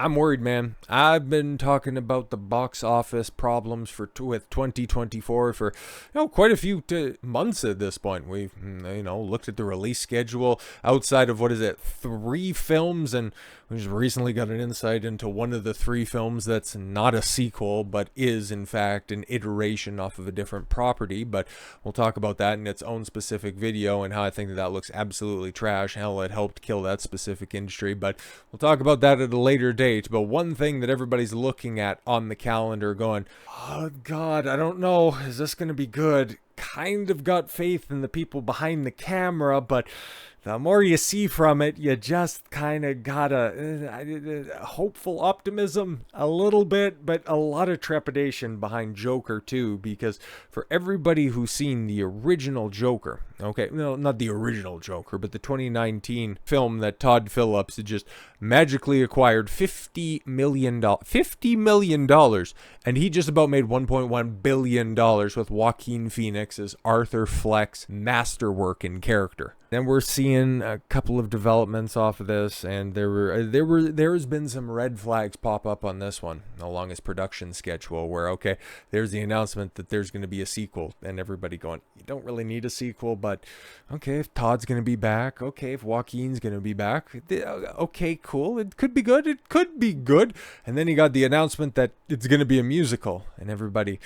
I'm worried, man. I've been talking about the box office problems with 2024 for quite a few months at this point. We've looked at the release schedule outside of what is it, 3 films, and we just recently got an insight into one of the 3 films that's not a sequel, but is in fact an iteration off of a different property. But we'll talk about that in its own specific video and how I think that looks absolutely trash. Hell, it helped kill that specific industry, but we'll talk about that at a later date. But one thing that everybody's looking at on the calendar going, oh God, I don't know, is this going to be good? Kind of got faith in the people behind the camera, but the more you see from it, you just kind of got a hopeful optimism a little bit, but a lot of trepidation behind Joker too, because for everybody who's seen the original Joker, okay, no, not the original Joker, but the 2019 film that Todd Phillips had just magically acquired $50 million, $50 million, and he just about made $1.1 billion with Joaquin Phoenix as Arthur Fleck's masterwork in character. Then we're seeing a couple of developments off of this, and there's been some red flags pop up on this one along his production schedule. Where there's the announcement that there's going to be a sequel, and everybody going, you don't really need a sequel, but if Todd's going to be back, if Joaquin's going to be back, cool, it could be good, and then you got the announcement that it's going to be a musical, and everybody,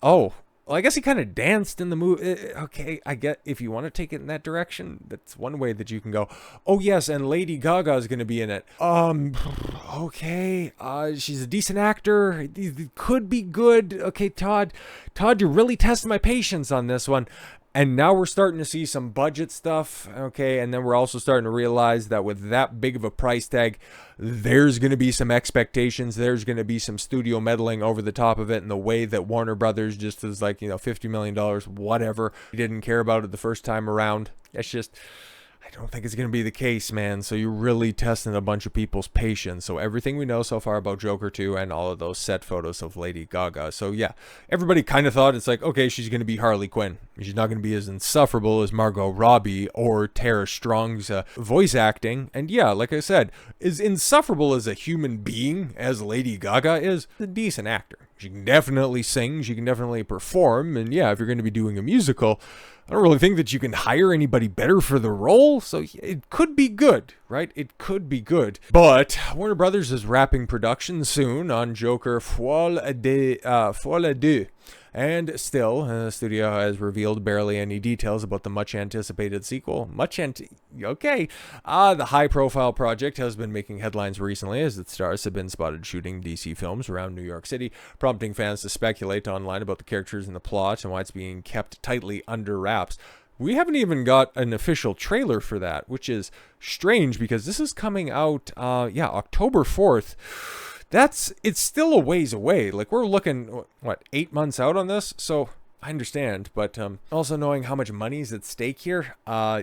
oh. Well, I guess he kind of danced in the movie. Okay, I get if you want to take it in that direction, that's one way that you can go. Oh yes, and Lady Gaga is going to be in it. Okay, she's a decent actor. It could be good. Okay, Todd, you're really testing my patience on this one. And now we're starting to see some budget stuff, okay? And then we're also starting to realize that with that big of a price tag, there's going to be some expectations. There's going to be some studio meddling over the top of it in the way that Warner Brothers just is like, $50 million, whatever. He didn't care about it the first time around. It's just, I don't think it's going to be the case, man. So you're really testing a bunch of people's patience. So everything we know so far about Joker 2 and all of those set photos of Lady Gaga. So yeah, everybody kind of thought it's like, okay, she's going to be Harley Quinn. She's not going to be as insufferable as Margot Robbie or Tara Strong's voice acting. And yeah, like I said, as insufferable as a human being as Lady Gaga is, a decent actor. She can definitely sing. She can definitely perform. And yeah, if you're going to be doing a musical, I don't really think that you can hire anybody better for the role, so it could be good, right? It could be good. But Warner Brothers is wrapping production soon on Joker Folie à Deux. And still, the studio has revealed barely any details about the much-anticipated sequel. The high-profile project has been making headlines recently as its stars have been spotted shooting DC films around New York City, prompting fans to speculate online about the characters and the plot and why it's being kept tightly under wraps. We haven't even got an official trailer for that, which is strange because this is coming out, October 4th. It's still a ways away. Like, we're looking, 8 months out on this? So I understand, but also knowing how much money is at stake here,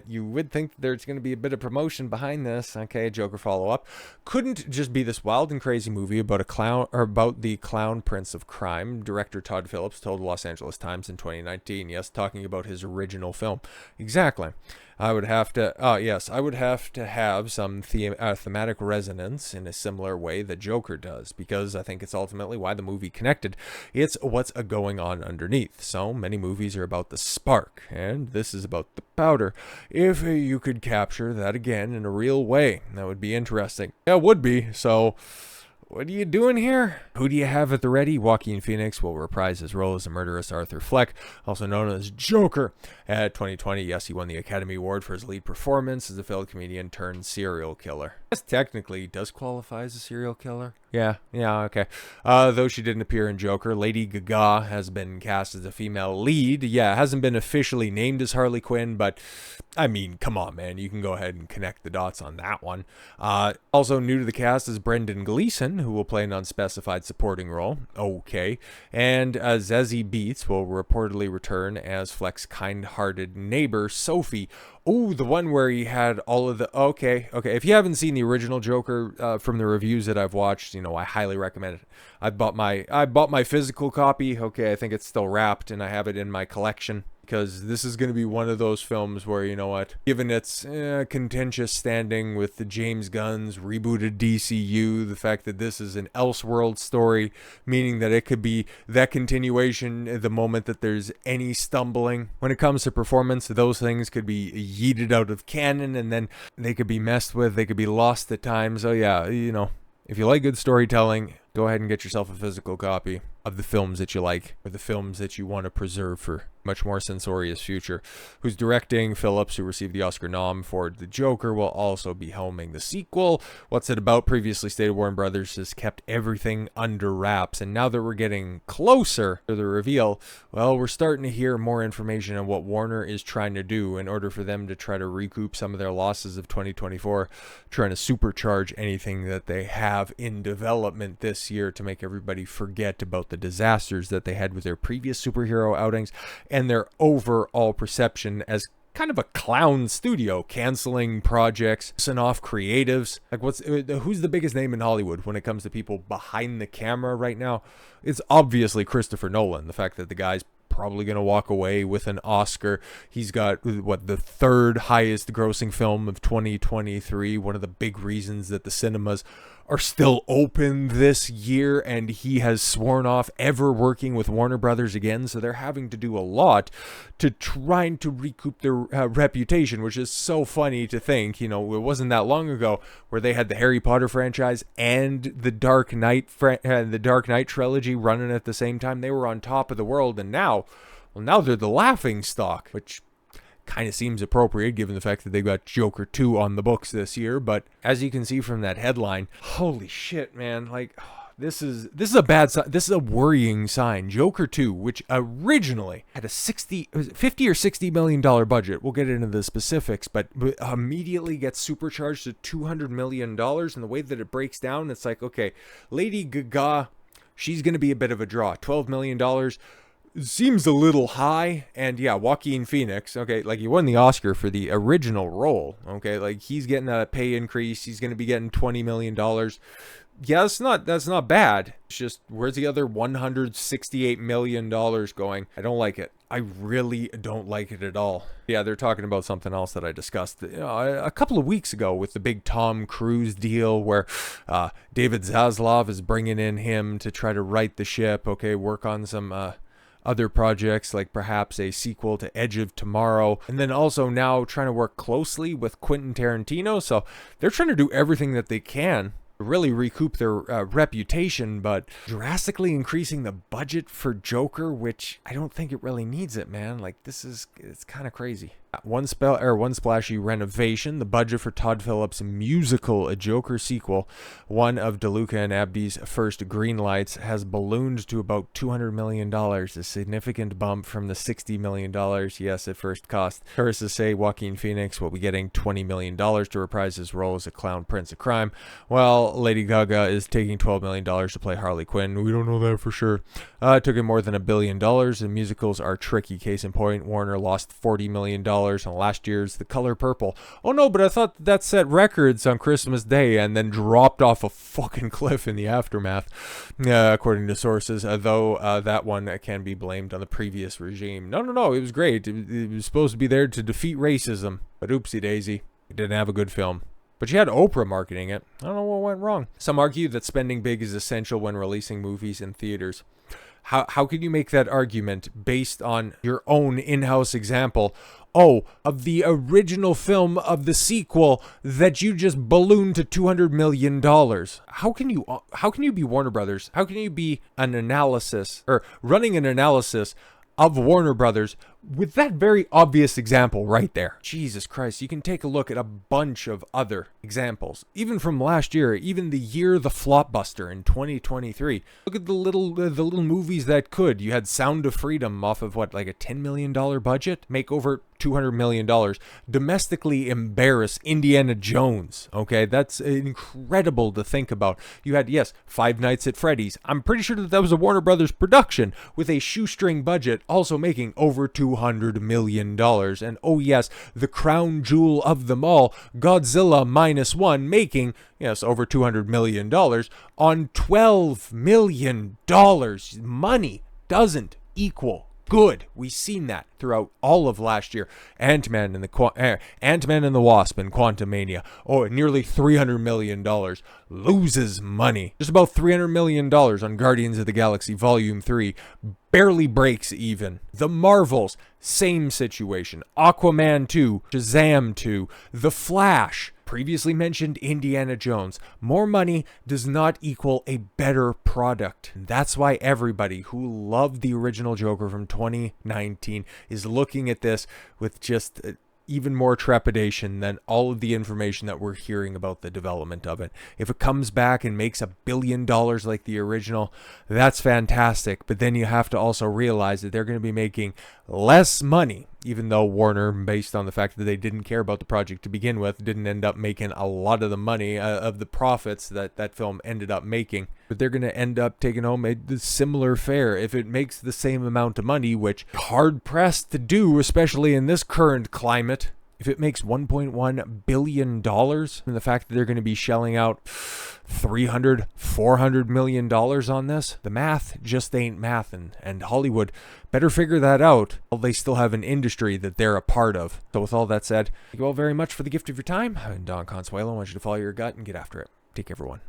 you would think there's going to be a bit of promotion behind this. Okay, Joker follow-up. Couldn't just be this wild and crazy movie about a clown, or about the clown prince of crime. Director Todd Phillips told Los Angeles Times in 2019, yes, talking about his original film. Exactly. I would have to have some thematic resonance in a similar way that Joker does, because I think it's ultimately why the movie connected. It's what's going on underneath. So many movies are about the spark, and this is about the powder. If you could capture that again in a real way, that would be interesting. Yeah, it would be. So what are you doing here? Who do you have at the ready? Joaquin Phoenix will reprise his role as the murderous Arthur Fleck, also known as Joker. At 2020, yes, he won the Academy Award for his lead performance as a failed comedian turned serial killer. Yes, technically, he does qualify as a serial killer. Yeah, okay. Though she didn't appear in Joker, Lady Gaga has been cast as a female lead. Yeah, hasn't been officially named as Harley Quinn, but I mean, come on, man. You can go ahead and connect the dots on that one. Also new to the cast is Brendan Gleeson, who will play an unspecified supporting role. Okay. And Zazie Beetz will reportedly return as Fleck's kind-hearted neighbor, Sophie. Oh, the one where he had all of the... Okay. If you haven't seen the original Joker from the reviews that I've watched, I highly recommend it. I bought my physical copy. Okay, I think it's still wrapped, and I have it in my collection. because this is going to be one of those films where, you know what, given its contentious standing with the James Gunn's rebooted DCU, the fact that this is an Elseworld story, meaning that it could be that continuation the moment that there's any stumbling. When it comes to performance, those things could be yeeted out of canon, and then they could be messed with, they could be lost at times. So yeah, you know, if you like good storytelling, go ahead and get yourself a physical copy of the films that you like, or the films that you want to preserve for much more censorious future. Who's directing? Phillips, who received the Oscar nom for The Joker, will also be helming the sequel. What's it about? Previously stated, Warner Brothers has kept everything under wraps, and now that we're getting closer to the reveal, well, we're starting to hear more information on what Warner is trying to do in order for them to try to recoup some of their losses of 2024, trying to supercharge anything that they have in development this year to make everybody forget about the disasters that they had with their previous superhero outings and their overall perception as kind of a clown studio, canceling projects, send off creatives. Like, who's the biggest name in Hollywood when it comes to people behind the camera right now? It's obviously Christopher Nolan. The fact that the guy's probably going to walk away with an Oscar. He's got, what, the third highest grossing film of 2023. One of the big reasons that the cinemas are still open this year, and he has sworn off ever working with Warner Brothers again, so they're having to do a lot to trying to recoup their reputation, which is so funny to think. You know, it wasn't that long ago where they had the Harry Potter franchise and the Dark Knight trilogy running at the same time. They were on top of the world, and now they're the laughing stock, which kind of seems appropriate given the fact that they got Joker 2 on the books this year. But as you can see from that headline, holy shit, man, like, this is a bad sign. This is a worrying sign. Joker 2, which originally had a $50 or $60 million budget, we'll get into the specifics, but immediately gets supercharged to $200 million. And the way that it breaks down, it's like, okay, Lady Gaga, she's going to be a bit of a draw. $12 million seems a little high. And yeah, Joaquin Phoenix, okay, like, he won the Oscar for the original role, okay, like, he's getting a pay increase. He's going to be getting $20 million. Yeah, that's not bad. It's just, where's the other $168 million going? I don't like it. I really don't like it at all. Yeah, they're talking about something else that I discussed a couple of weeks ago with the big Tom Cruise deal, where David Zaslav is bringing in him to try to right the ship, okay, work on some other projects, like perhaps a sequel to Edge of Tomorrow, and then also now trying to work closely with Quentin Tarantino. So they're trying to do everything that they can to really recoup their reputation, but drastically increasing the budget for Joker, which I don't think it really needs it, man. Like, it's kind of crazy. One splashy renovation, the budget for Todd Phillips' musical A Joker sequel, one of DeLuca and Abdi's first green lights, has ballooned to about $200 million, a significant bump from the $60 million, yes, it first cost. Sources say Joaquin Phoenix will be getting $20 million to reprise his role as a clown prince of crime, while Lady Gaga is taking $12 million to play Harley Quinn. We don't know that for sure. It took him more than $1 billion, and musicals are tricky. Case in point, Warner lost $40 million on last year's The Color Purple. Oh no, but I thought that set records on Christmas Day and then dropped off a fucking cliff in the aftermath, according to sources, though that one can be blamed on the previous regime. No, it was great. It was supposed to be there to defeat racism, but oopsie daisy, it didn't have a good film. But you had Oprah marketing it. I don't know what went wrong. Some argue that spending big is essential when releasing movies in theaters. How can you make that argument based on your own in-house example? Oh, of the original film of the sequel that you just ballooned to $200 million. How can you be Warner Brothers? How can you be an analysis, or running an analysis of Warner Brothers with that very obvious example right there? Jesus Christ, you can take a look at a bunch of other examples, even from last year, even the year the flopbuster in 2023. Look at the little movies that could. You had Sound of Freedom off of what, like a $10 million budget, make over $200 million, domestically embarrass Indiana Jones. Okay, that's incredible to think about. You had, yes, Five Nights at Freddy's. I'm pretty sure that was a Warner Brothers production with a shoestring budget, also making over $200 million. And oh yes, the crown jewel of them all, Godzilla -1, making, yes, over $200 million on $12 million. Money doesn't equal good. We've seen that throughout all of last year. Ant-Man and the Wasp and Quantumania. Oh, nearly $300 million. Loses money. Just about $300 million on Guardians of the Galaxy Volume 3. Barely breaks even. The Marvels, same situation. Aquaman 2, Shazam 2, The Flash. Previously mentioned Indiana Jones. More money does not equal a better product. That's why everybody who loved the original Joker from 2019 is looking at this with just even more trepidation than all of the information that we're hearing about the development of it. If it comes back and makes $1 billion like the original, that's fantastic. But then you have to also realize that they're going to be making less money, even though Warner, based on the fact that they didn't care about the project to begin with, didn't end up making a lot of the money of the profits that that film ended up making. But they're going to end up taking home a similar fare if it makes the same amount of money, which hard pressed to do, especially in this current climate. If it makes $1.1 billion, and the fact that they're going to be shelling out $400 million on this, the math just ain't mathin', and Hollywood better figure that out while they still have an industry that they're a part of. So with all that said, thank you all very much for the gift of your time. I'm Don Consuelo. I want you to follow your gut and get after it. Take care, everyone.